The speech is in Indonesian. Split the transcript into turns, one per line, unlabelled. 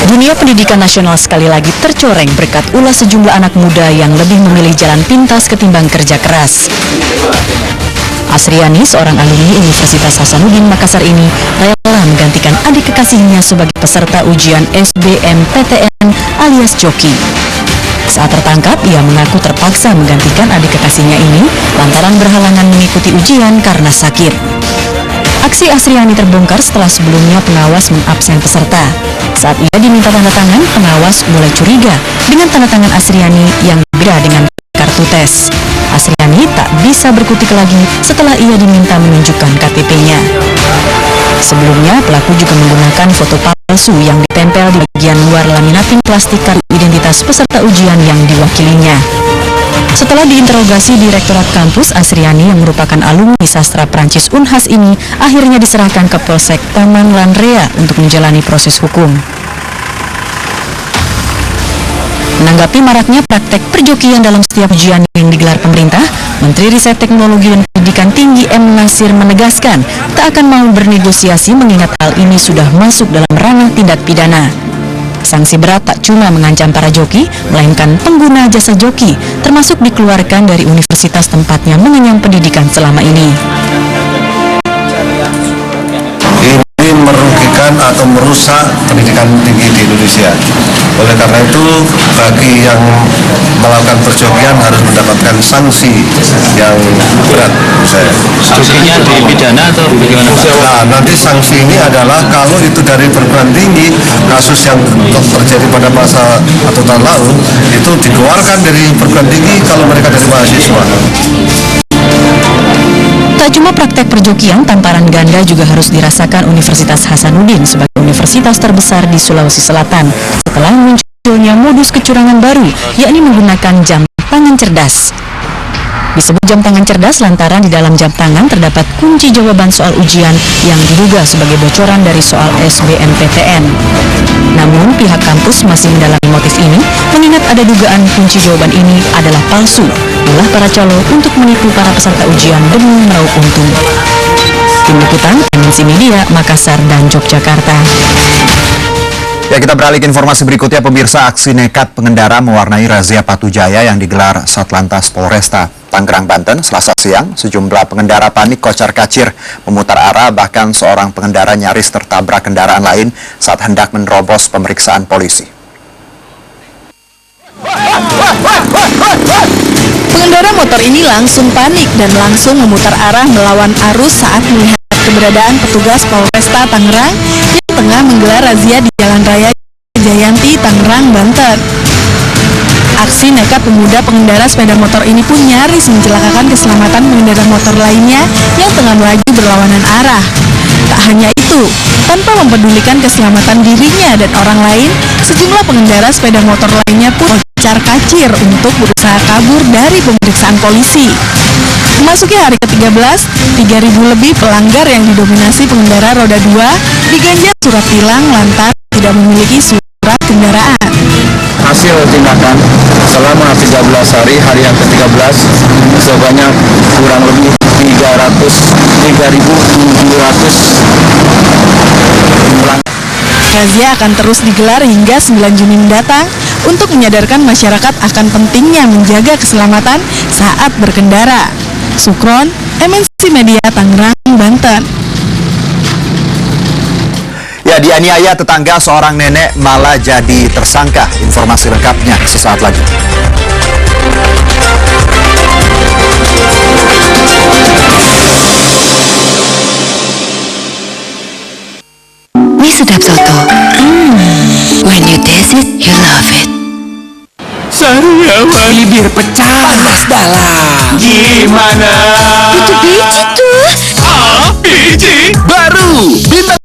Dunia pendidikan nasional sekali lagi tercoreng berkat ulah sejumlah anak muda yang lebih memilih jalan pintas ketimbang kerja keras. Asriani, seorang alumni Universitas Hasanuddin Makassar ini, rela menggantikan adik kekasihnya sebagai peserta ujian SBMPTN alias joki. Saat tertangkap, ia mengaku terpaksa menggantikan adik kekasihnya ini lantaran berhalangan mengikuti ujian karena sakit. Aksi Asriani terbongkar setelah sebelumnya pengawas mengabsen peserta. Saat ia diminta tanda tangan, pengawas mulai curiga dengan tanda tangan Asriani yang berbeda dengan kartu tes. Asriani tak bisa berkutik lagi setelah ia diminta menunjukkan KTP-nya. Sebelumnya, pelaku juga menggunakan foto palsu yang ditempel di bagian luar laminating plastik kartu identitas peserta ujian yang diwakilinya. Setelah diinterogasi Direktorat Kampus, Asriani yang merupakan alumni sastra Prancis Unhas ini akhirnya diserahkan ke Polsek Taman Lanrea untuk menjalani proses hukum. Menanggapi maraknya praktek perjokian dalam setiap ujian yang digelar pemerintah, Menteri Riset Teknologi dan Pendidikan Tinggi M. Nasir menegaskan tak akan mau bernegosiasi mengingat hal ini sudah masuk dalam ranah tindak pidana. Sanksi berat tak cuma mengancam para joki, melainkan pengguna jasa joki, termasuk dikeluarkan dari universitas tempatnya mengenyam pendidikan selama ini.
Ini merugikan atau merusak pendidikan tinggi di Indonesia. Oleh karena itu, bagi yang melakukan perjokian harus mendapatkan sanksi yang berat.
Sanksinya dipidana atau bagaimana?
Nah, nanti sanksi ini adalah kalau itu dari perguruan tinggi, kasus yang terjadi pada masa atau tahun lalu, itu dikeluarkan dari perguruan tinggi kalau mereka dari mahasiswa.
Tak cuma praktek perjokian, tamparan ganda juga harus dirasakan Universitas Hasanuddin sebagai universitas terbesar di Sulawesi Selatan setelah munculnya modus kecurangan baru, yakni menggunakan jam tangan cerdas. Disebut jam tangan cerdas lantaran di dalam jam tangan terdapat kunci jawaban soal ujian yang diduga sebagai bocoran dari soal SBMPTN. Namun pihak kampus masih mendalami motif ini, mengingat ada dugaan kunci jawaban ini adalah palsu, ulah para calo untuk menipu para peserta ujian demi meraup untung. Tim Liputan, MNC Media, Makassar dan Yogyakarta.
Ya, kita beralih ke informasi berikutnya. Pemirsa, aksi nekat pengendara mewarnai razia Patu Jaya yang digelar Satlantas Polresta Tangerang, Banten, Selasa siang. Sejumlah pengendara panik kocar-kacir memutar arah, bahkan seorang pengendara nyaris tertabrak kendaraan lain saat hendak menerobos pemeriksaan polisi.
Pengendara motor ini langsung panik dan langsung memutar arah melawan arus saat melihat keberadaan petugas Polresta Tangerang yang tengah menggelar razia di Jalan Raya Jayanti, Tangerang, Banten. Aksi nekat pemuda pengendara sepeda motor ini pun nyaris mencelakakan keselamatan pengendara motor lainnya yang tengah melaju berlawanan arah. Tak hanya itu, tanpa mempedulikan keselamatan dirinya dan orang lain, sejumlah pengendara sepeda motor lainnya pun kocar-kacir untuk berusaha kabur dari pemeriksaan polisi. Memasuki hari ke-13, 3.000 lebih pelanggar yang didominasi pengendara roda 2 diganjar surat tilang lantaran tidak memiliki surat kendaraan.
Hasil tindakan selama 13 hari yang ke-13 sebanyak kurang lebih 3.700 pelanggar.
Razia akan terus digelar hingga 9 Juni mendatang untuk menyadarkan masyarakat akan pentingnya menjaga keselamatan saat berkendara. Sukron, MNC Media, Tangerang, Banten.
Ya, dianiaya tetangga seorang nenek malah jadi tersangka. Informasi lengkapnya sesaat lagi.
Mie sedap soto. When you taste it, you love it.
Sariawan, bibir pecah, panas dalam. Gimana?
Itu biji tuh.
Biji baru bintang